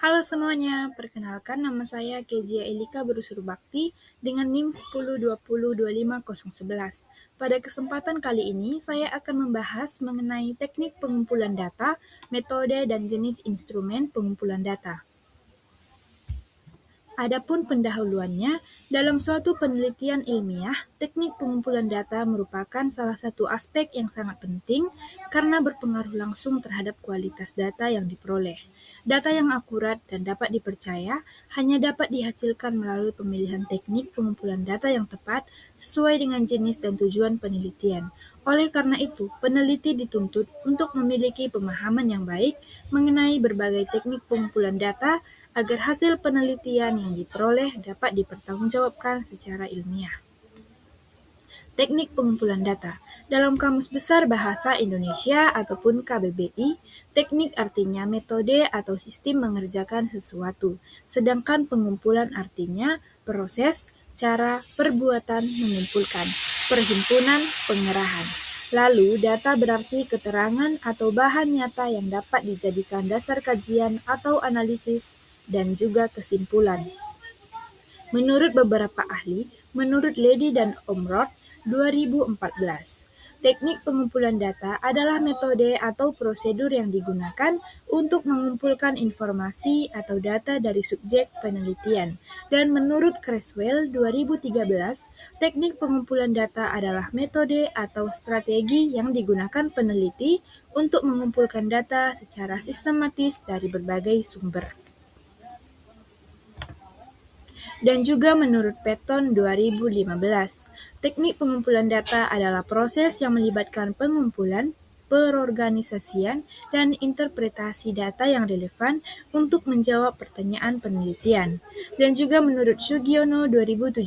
Halo semuanya, perkenalkan nama saya Kezia Elika Berusurbakti dengan NIM 1020250111. Pada kesempatan kali ini, saya akan membahas mengenai teknik pengumpulan data, metode dan jenis instrumen pengumpulan data. Adapun pendahuluannya, dalam suatu penelitian ilmiah, teknik pengumpulan data merupakan salah satu aspek yang sangat penting karena berpengaruh langsung terhadap kualitas data yang diperoleh. Data yang akurat dan dapat dipercaya hanya dapat dihasilkan melalui pemilihan teknik pengumpulan data yang tepat sesuai dengan jenis dan tujuan penelitian. Oleh karena itu, peneliti dituntut untuk memiliki pemahaman yang baik mengenai berbagai teknik pengumpulan data agar hasil penelitian yang diperoleh dapat dipertanggungjawabkan secara ilmiah. Teknik pengumpulan data. Dalam Kamus Besar Bahasa Indonesia ataupun KBBI, teknik artinya metode atau sistem mengerjakan sesuatu, sedangkan pengumpulan artinya proses, cara, perbuatan mengumpulkan, perhimpunan, pengerahan. Lalu, data berarti keterangan atau bahan nyata yang dapat dijadikan dasar kajian atau analisis dan juga kesimpulan. Menurut beberapa ahli, menurut Lady dan Omrod 2014, teknik pengumpulan data adalah metode atau prosedur yang digunakan untuk mengumpulkan informasi atau data dari subjek penelitian. Dan menurut Creswell 2013, teknik pengumpulan data adalah metode atau strategi yang digunakan peneliti untuk mengumpulkan data secara sistematis dari berbagai sumber. Dan juga menurut Patton 2015, teknik pengumpulan data adalah proses yang melibatkan pengumpulan, perorganisasian, dan interpretasi data yang relevan untuk menjawab pertanyaan penelitian. Dan juga menurut Sugiono 2017,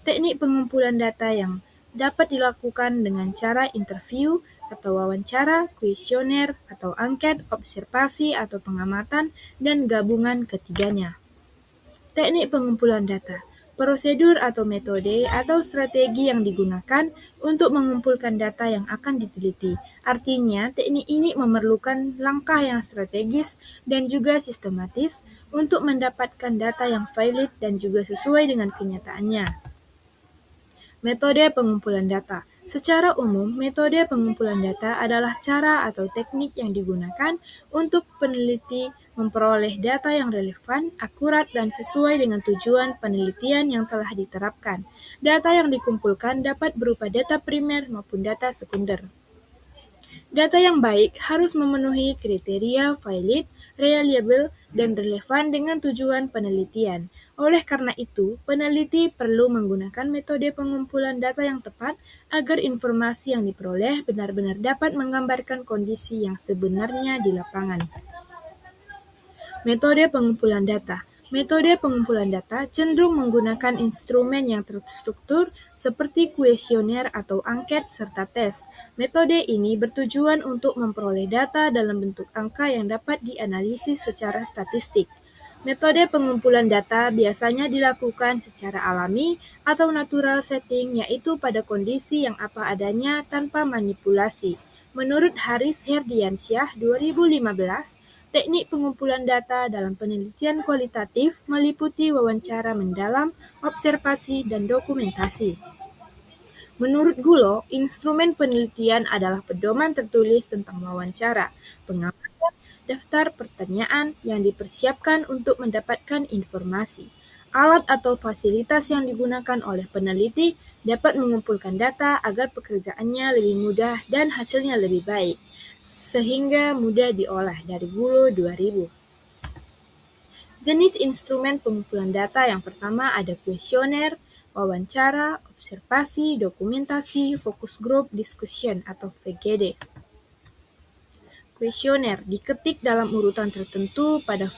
teknik pengumpulan data yang dapat dilakukan dengan cara interview atau wawancara, kuesioner atau angket, observasi atau pengamatan, dan gabungan ketiganya. Teknik pengumpulan data, prosedur atau metode atau strategi yang digunakan untuk mengumpulkan data yang akan diteliti. Artinya, teknik ini memerlukan langkah yang strategis dan juga sistematis untuk mendapatkan data yang valid dan juga sesuai dengan kenyataannya. Metode pengumpulan data. Secara umum, metode pengumpulan data adalah cara atau teknik yang digunakan untuk peneliti memperoleh data yang relevan, akurat, dan sesuai dengan tujuan penelitian yang telah diterapkan. Data yang dikumpulkan dapat berupa data primer maupun data sekunder. Data yang baik harus memenuhi kriteria valid, reliable, dan relevan dengan tujuan penelitian. Oleh karena itu, peneliti perlu menggunakan metode pengumpulan data yang tepat agar informasi yang diperoleh benar-benar dapat menggambarkan kondisi yang sebenarnya di lapangan. Metode pengumpulan data. Metode pengumpulan data cenderung menggunakan instrumen yang terstruktur seperti kuesioner atau angket serta tes. Metode ini bertujuan untuk memperoleh data dalam bentuk angka yang dapat dianalisis secara statistik. Metode pengumpulan data biasanya dilakukan secara alami atau natural setting, yaitu pada kondisi yang apa adanya tanpa manipulasi. Menurut Haris Herdiansyah 2015, teknik pengumpulan data dalam penelitian kualitatif meliputi wawancara mendalam, observasi, dan dokumentasi. Menurut Gulo, instrumen penelitian adalah pedoman tertulis tentang wawancara, pengamatan, daftar pertanyaan yang dipersiapkan untuk mendapatkan informasi. Alat atau fasilitas yang digunakan oleh peneliti dapat mengumpulkan data agar pekerjaannya lebih mudah dan hasilnya lebih baik, sehingga mudah diolah dari Gulo 2000. Jenis instrumen pengumpulan data yang pertama ada kuesioner, wawancara, observasi, dokumentasi, focus group, discussion atau VGD. Kuesioner diketik dalam urutan tertentu pada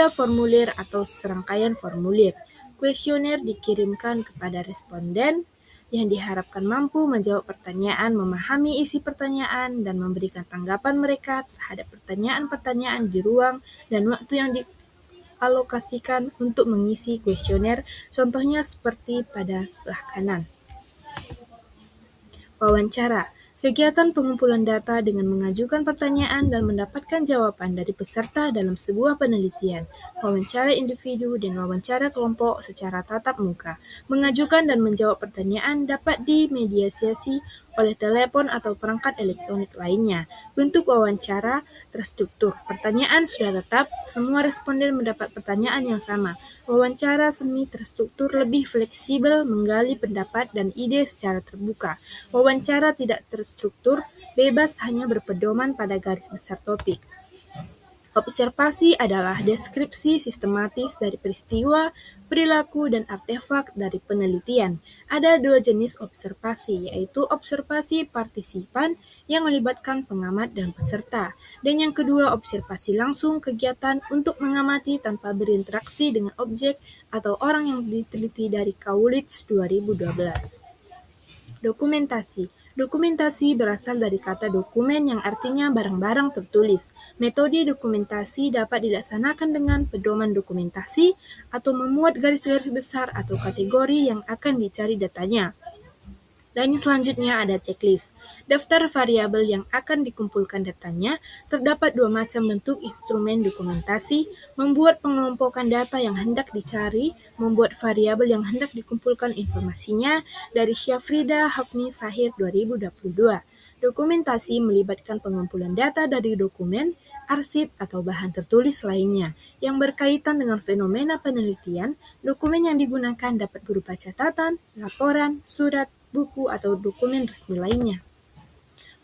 formulir atau serangkaian formulir. Kuesioner dikirimkan kepada responden yang diharapkan mampu menjawab pertanyaan, memahami isi pertanyaan, dan memberikan tanggapan mereka terhadap pertanyaan-pertanyaan di ruang dan waktu yang dialokasikan untuk mengisi kuesioner, contohnya seperti pada sebelah kanan. Wawancara Kegiatan pengumpulan data dengan mengajukan pertanyaan dan mendapatkan jawaban dari peserta dalam sebuah penelitian, wawancara individu dan wawancara kelompok secara tatap muka. Mengajukan dan menjawab pertanyaan dapat dimediasi oleh telepon atau perangkat elektronik lainnya. Bentuk wawancara terstruktur. Pertanyaan sudah tetap, semua responden mendapat pertanyaan yang sama. Wawancara semi terstruktur lebih fleksibel, menggali pendapat dan ide secara terbuka. Wawancara tidak terstruktur, bebas hanya berpedoman pada garis besar topik. Observasi adalah deskripsi sistematis dari peristiwa, perilaku, dan artefak dari penelitian. Ada dua jenis observasi, yaitu observasi partisipan yang melibatkan pengamat dan peserta, dan yang kedua observasi langsung kegiatan untuk mengamati tanpa berinteraksi dengan objek atau orang yang diteliti dari Kaulitz 2012. Dokumentasi. Dokumentasi berasal dari kata dokumen yang artinya barang-barang tertulis. Metode dokumentasi dapat dilaksanakan dengan pedoman dokumentasi atau memuat garis-garis besar atau kategori yang akan dicari datanya. Dan selanjutnya ada checklist. Daftar variabel yang akan dikumpulkan datanya. Terdapat dua macam bentuk instrumen dokumentasi, membuat pengelompokan data yang hendak dicari, membuat variabel yang hendak dikumpulkan informasinya, dari Syafrida Hafni Sahir 2022. Dokumentasi melibatkan pengumpulan data dari dokumen, arsip, atau bahan tertulis lainnya yang berkaitan dengan fenomena penelitian. Dokumen yang digunakan dapat berupa catatan, laporan, surat, buku, atau dokumen resmi lainnya.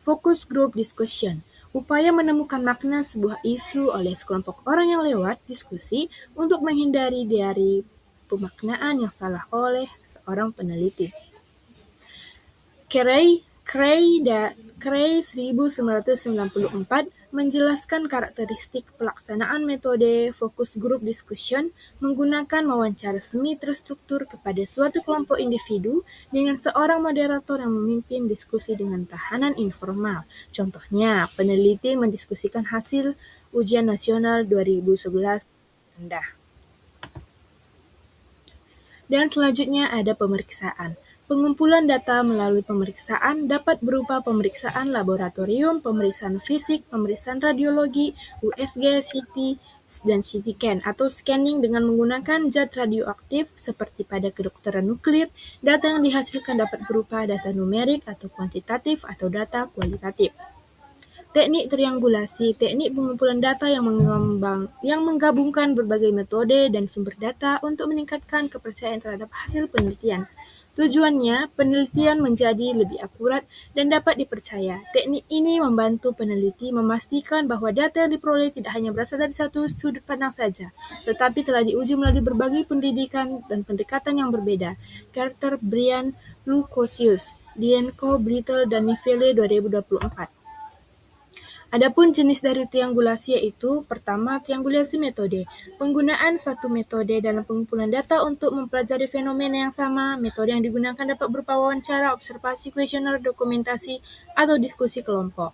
Focus group discussion. Upaya menemukan makna sebuah isu oleh sekelompok orang yang lewat diskusi untuk menghindari dari pemaknaan yang salah oleh seorang peneliti. Cray 1994 menjelaskan karakteristik pelaksanaan metode focus group discussion menggunakan wawancara semi terstruktur kepada suatu kelompok individu dengan seorang moderator yang memimpin diskusi dengan tahanan informal. Contohnya, peneliti mendiskusikan hasil ujian nasional 2011 rendah. Dan selanjutnya ada pemeriksaan. Pengumpulan data melalui pemeriksaan dapat berupa pemeriksaan laboratorium, pemeriksaan fisik, pemeriksaan radiologi, USG, CT, dan CT scan, atau scanning dengan menggunakan zat radioaktif seperti pada kedokteran nuklir. Data yang dihasilkan dapat berupa data numerik atau kuantitatif atau data kualitatif. Teknik triangulasi, teknik pengumpulan data yang menggabungkan berbagai metode dan sumber data untuk meningkatkan kepercayaan terhadap hasil penelitian. Tujuannya, penelitian menjadi lebih akurat dan dapat dipercaya. Teknik ini membantu peneliti memastikan bahwa data yang diperoleh tidak hanya berasal dari satu sudut pandang saja, tetapi telah diuji melalui berbagai pendidikan dan pendekatan yang berbeda. Carter, Brian, Lukosius, Dienko, Brittle, dan Nivelle 2024. Adapun jenis dari triangulasi yaitu, pertama, triangulasi metode. Penggunaan satu metode dalam pengumpulan data untuk mempelajari fenomena yang sama. Metode yang digunakan dapat berupa wawancara, observasi, kuesioner, dokumentasi, atau diskusi kelompok.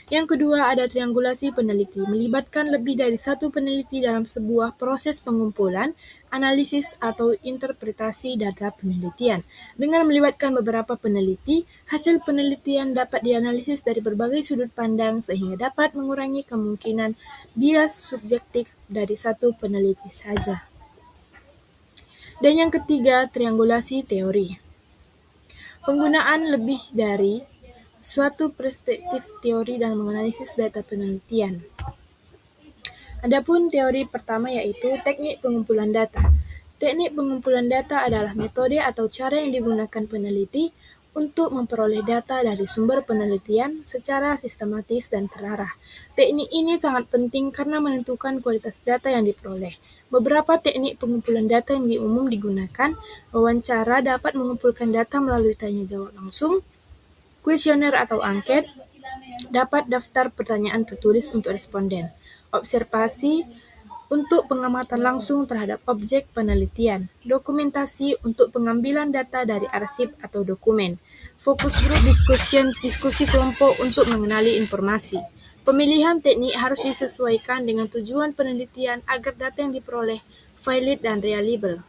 Yang kedua ada triangulasi peneliti, melibatkan lebih dari satu peneliti dalam sebuah proses pengumpulan, analisis, atau interpretasi data penelitian. Dengan melibatkan beberapa peneliti, hasil penelitian dapat dianalisis dari berbagai sudut pandang sehingga dapat mengurangi kemungkinan bias subjektif dari satu peneliti saja. Dan yang ketiga, triangulasi teori. Penggunaan lebih dari suatu perspektif teori dalam menganalisis data penelitian. Adapun teori pertama yaitu teknik pengumpulan data. Teknik pengumpulan data adalah metode atau cara yang digunakan peneliti untuk memperoleh data dari sumber penelitian secara sistematis dan terarah. Teknik ini sangat penting karena menentukan kualitas data yang diperoleh. Beberapa teknik pengumpulan data yang umum digunakan, wawancara dapat mengumpulkan data melalui tanya jawab langsung, kuesioner atau angket, dapat daftar pertanyaan tertulis untuk responden. Observasi untuk pengamatan langsung terhadap objek penelitian. Dokumentasi untuk pengambilan data dari arsip atau dokumen. Focus group discussion, diskusi kelompok untuk mengenali informasi. Pemilihan teknik harus disesuaikan dengan tujuan penelitian agar data yang diperoleh valid dan reliable.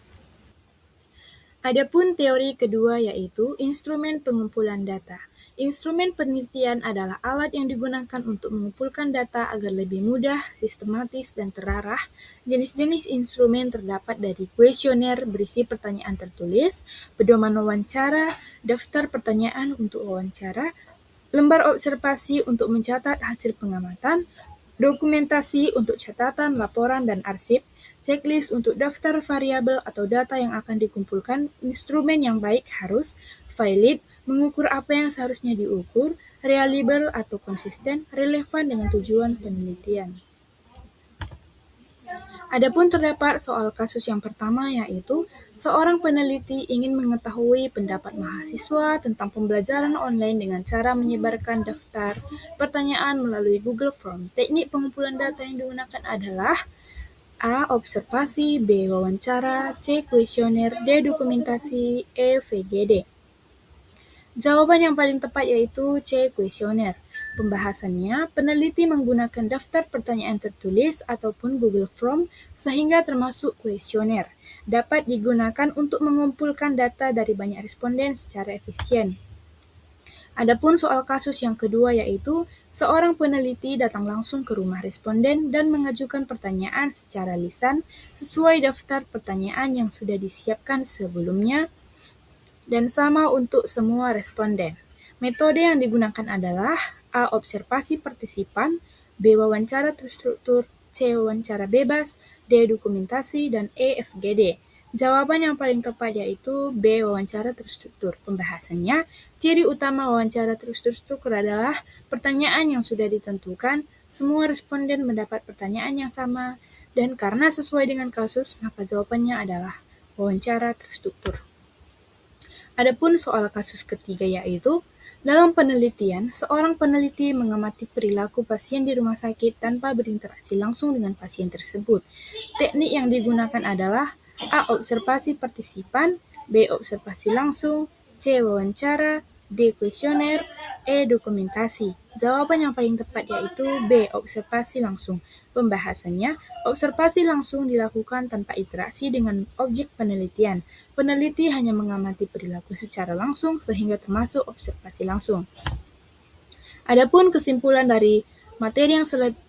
Adapun teori kedua yaitu instrumen pengumpulan data. Instrumen penelitian adalah alat yang digunakan untuk mengumpulkan data agar lebih mudah, sistematis, dan terarah. Jenis-jenis instrumen terdapat dari kuesioner berisi pertanyaan tertulis, pedoman wawancara, daftar pertanyaan untuk wawancara, lembar observasi untuk mencatat hasil pengamatan, dokumentasi untuk catatan, laporan, dan arsip, checklist untuk daftar variabel atau data yang akan dikumpulkan. Instrumen yang baik harus valid, mengukur apa yang seharusnya diukur, reliable atau konsisten, relevan dengan tujuan penelitian. Adapun terdapat soal kasus yang pertama, yaitu seorang peneliti ingin mengetahui pendapat mahasiswa tentang pembelajaran online dengan cara menyebarkan daftar pertanyaan melalui Google Form. Teknik pengumpulan data yang digunakan adalah A. Observasi, B. Wawancara, C. Kuesioner, D. Dokumentasi, E. VGD. Jawaban yang paling tepat yaitu C. Kuesioner. Pembahasannya, peneliti menggunakan daftar pertanyaan tertulis ataupun Google Form sehingga termasuk kuesioner. Dapat digunakan untuk mengumpulkan data dari banyak responden secara efisien. Adapun soal kasus yang kedua yaitu seorang peneliti datang langsung ke rumah responden dan mengajukan pertanyaan secara lisan sesuai daftar pertanyaan yang sudah disiapkan sebelumnya dan sama untuk semua responden. Metode yang digunakan adalah A. Observasi partisipan, B. Wawancara terstruktur, C. Wawancara bebas, D. Dokumentasi, dan E. FGD. Jawaban yang paling tepat yaitu B. Wawancara terstruktur. Pembahasannya, ciri utama wawancara terstruktur adalah pertanyaan yang sudah ditentukan, semua responden mendapat pertanyaan yang sama, dan karena sesuai dengan kasus, maka jawabannya adalah wawancara terstruktur. Adapun soal kasus ketiga yaitu, dalam penelitian, seorang peneliti mengamati perilaku pasien di rumah sakit tanpa berinteraksi langsung dengan pasien tersebut. Teknik yang digunakan adalah A. Observasi partisipan, B. Observasi langsung, C. Wawancara, D. Kuesioner, E. Dokumentasi. Jawaban yang paling tepat yaitu B. Observasi langsung. Pembahasannya, observasi langsung dilakukan tanpa interaksi dengan objek penelitian. Peneliti hanya mengamati perilaku secara langsung sehingga termasuk observasi langsung. Adapun kesimpulan dari materi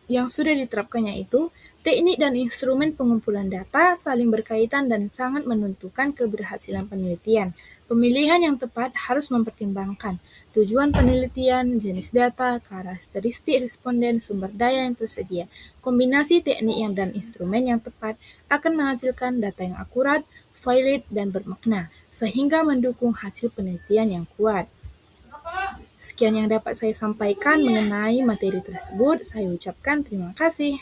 yang sudah diterapkan yaitu teknik dan instrumen pengumpulan data saling berkaitan dan sangat menentukan keberhasilan penelitian. Pemilihan yang tepat harus mempertimbangkan tujuan penelitian, jenis data, karakteristik responden, sumber daya yang tersedia. Kombinasi teknik dan instrumen yang tepat akan menghasilkan data yang akurat, valid, dan bermakna, sehingga mendukung hasil penelitian yang kuat. Sekian yang dapat saya sampaikan mengenai materi tersebut. Saya ucapkan terima kasih.